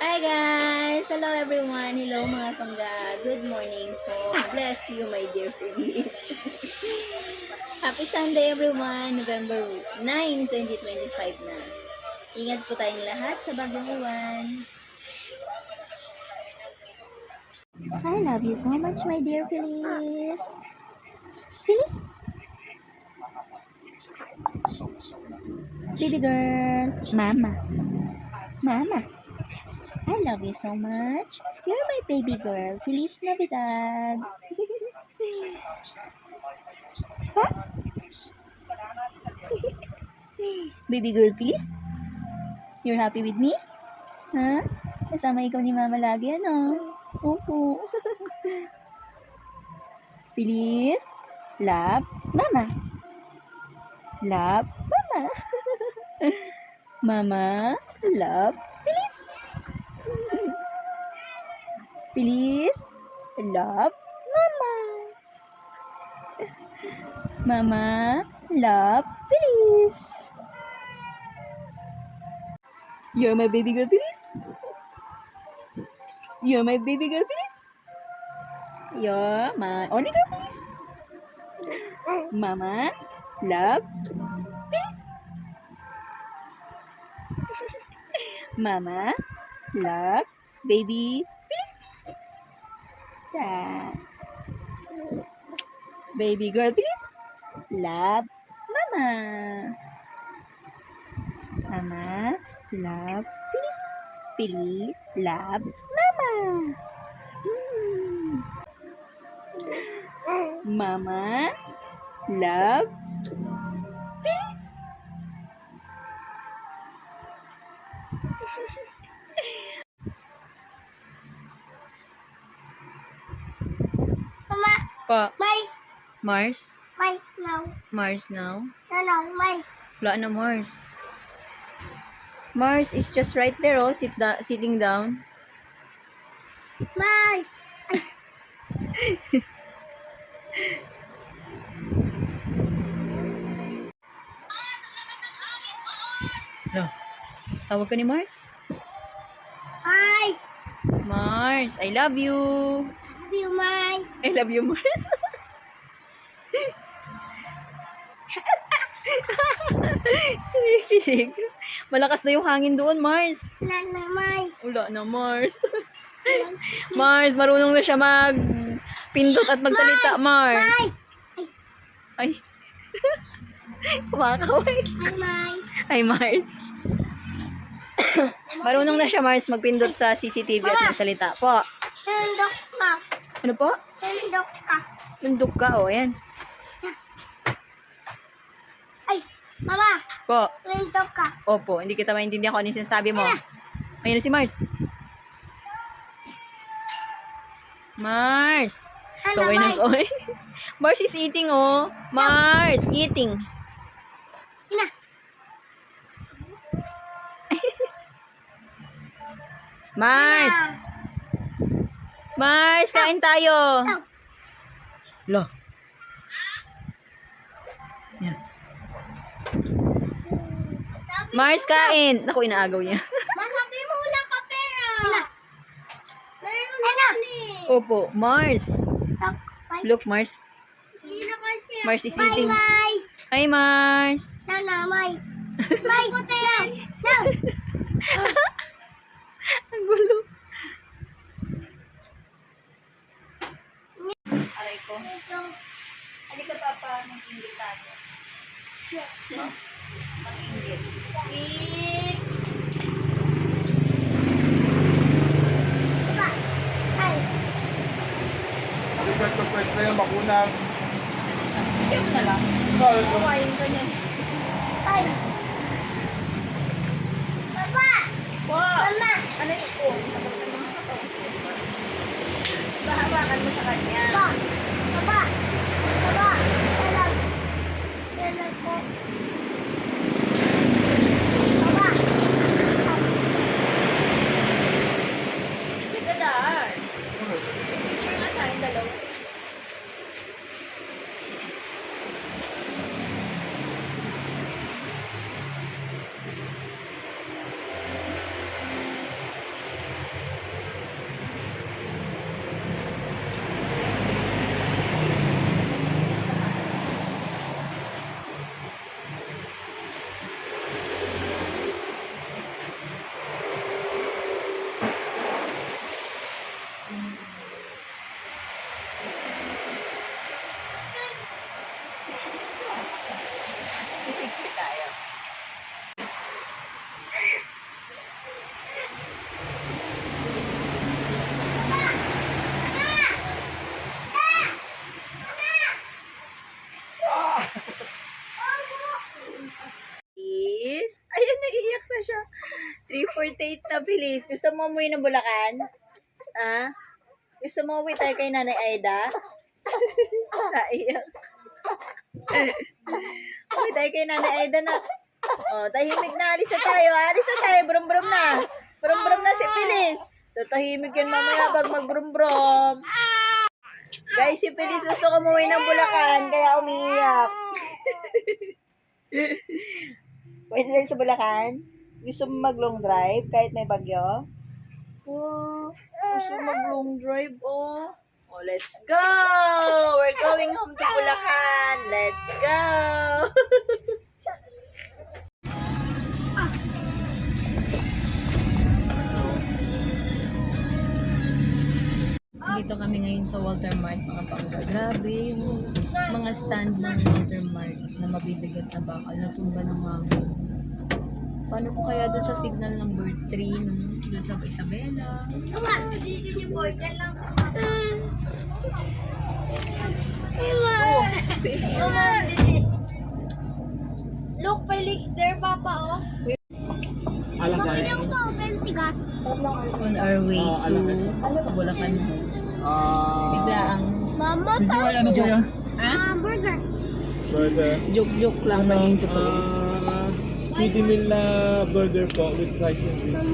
Hi guys! Hello everyone! Hello mga pangga! Good morning po! Bless you my dear friends! Happy Sunday everyone! November 9, 2025 na. Ingat po tayong lahat sa bagong buwan. I love you so much my dear Phyllis! Phyllis? Baby girl! Mama! Mama! I love you so much. You're my baby girl. Feliz Navidad. Huh? Baby girl, Feliz? You're happy with me? Huh? Kasama ikaw ni Mama lagi, ano? Opo. Feliz? Love? Mama? Love? Mama? Mama? Love? Feliz? Feliz? Love? Mama? Mama? Love? Feliz? You're my baby girl, Feliz? You're my baby girl, Feliz? You're my only girl, Feliz? Mama? Love? Feliz? Mama? Love? Baby? Feliz? Yeah. Baby girl, Feliz? Love? Mama? Mama? Love? Feliz? Feliz? Love? Mama? Mama? Love? Feliz? Mama, Po. mais, Mars? mais now. Mars now? No, mais. Wala na Mars. Mars is just right there, oh. Sitting down. Mais. No. Tawag ka ni Mars? Mais. Mars, I love you. View mais. I love you, Mars. Kinikilig. Malakas na yung hangin doon, Mars. Nana mais. Wala na, Mars. Mars, marunong na siya magpindot at magsalita, Mars. Mais. Ay. Kumakaway. Ay, mais. Ay, Mars. Marunong na siya, Mars, magpindot sa CCTV at magsalita. Po. Tundok ka. Ano po? Tundok ka. Tundok ka, oh, yan. Ay, mama. Po. Tundok ka. Opo, hindi kita maintindihan kung ano yung sinasabi mo. Ayun na si Mars. Mars. Ano, Kaway ng mais? kaway. Mars is eating, oh. Mars, eating. Na. Mars. Mars, kain tayo. Oh. Lo. Yan. Mars, kain. Naku, inaagaw niya. Masabi mo wala ka pera. Ano? Opo, Mars. Look, Mars. Mars is eating. Mais. Hi, Mars. Nana, mais. Mais. No. Ang gulo. Aray ko. Hindi ka papa ng inggit tayo. No? Mag-inggit. Mix. Papa. Ay. Bakit ko pwede sa'yo makunang? Yung na lang. Ikaw, Kumain ka niyan. Ay. Papa. Wow! Mama. Ano yung po? Sagot ng mga katawan. Bahawakan mo sa kanya. Papa. Papa. Papa. Dalag. Dalag po. Papa. With the dar. Picture nga tayong dalawa. 48 na, Feliz. Gusto mo umuwi ng Bulacan? Ha? Gusto mo umuwi tayo kay Nanay Aida? Naiyak. Umuwi tayo kay Nanay Aida na. Oh, tahimik na. Alis na tayo. Alis na tayo. Brum-brum na. Brum-brum na si Feliz. Tutahimik yan mamaya pag mag-brum-brum. Guys, si Feliz gusto ko umuwi ng Bulacan, kaya umiiyak. Pwede tayo sa Bulacan? Gusto mo mag-long drive kahit may bagyo? Oh, gusto mo mag-long drive, oh. Oh, let's go! We're going home to Bulacan. Let's go! Dito kami ngayon sa Walter Mart, mga pangga. Grabe yung mga stand ng Walter Mart na mabibigat na bakal, natumba ng hangin. Paano ko kaya doon sa signal number 3, no? Doon sa Isabela? Mama, this is your boy. Yan lang. Oh, Mama, this. Look, Felix, there, Papa, oh. Magpinang to, Pentigas. on our way to Bulacan. Bigla ang Mama, Ano po yan? burger. Burger. joke-joke lang naging totoo. Chili meal na burger po with rice and beans.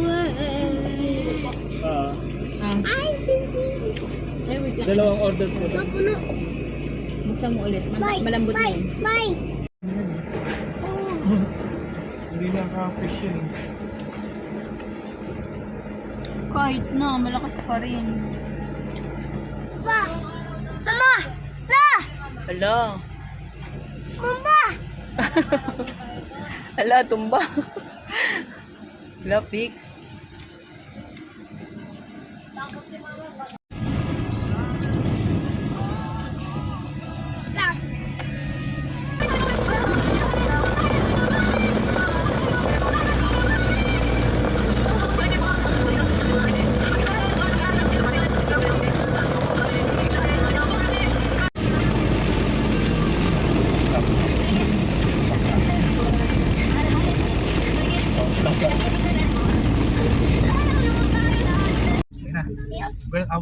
Ah, Ay, baby. ay, wait lang. Dalawang order po. Mapuno. Buksan mo ulit. Bye. Malambot na Bye. yun. Bye. Hindi nakaka-fish yun. Kahit na, malakas pa rin. Pa. Mama. La. Hala. Mama. Hala, tumba. Hala, fix.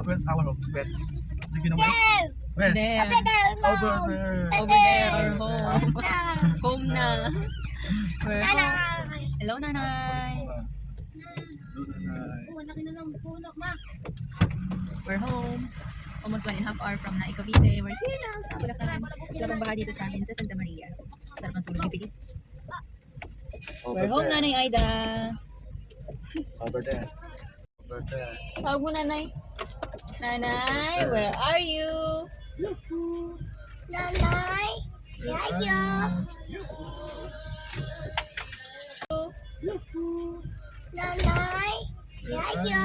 Where's our home? Where? Do you know where? Where? There. Over there. Over there, our home. Home na. We're home. Hello, nanay. Laki na ng puno, ma. We're home. Almost 1.5 hour from Naico Cavite. We're here now sa Bulacan. Wala pang baha dito sa amin sa Santa Maria. Sarap ng tulog ni Feliz. We're home, Nanay Aida. Over there. Over there. Tawag mo, nanay. Nanay, where are you? Nanay. Yayo. Nanay. Yayo.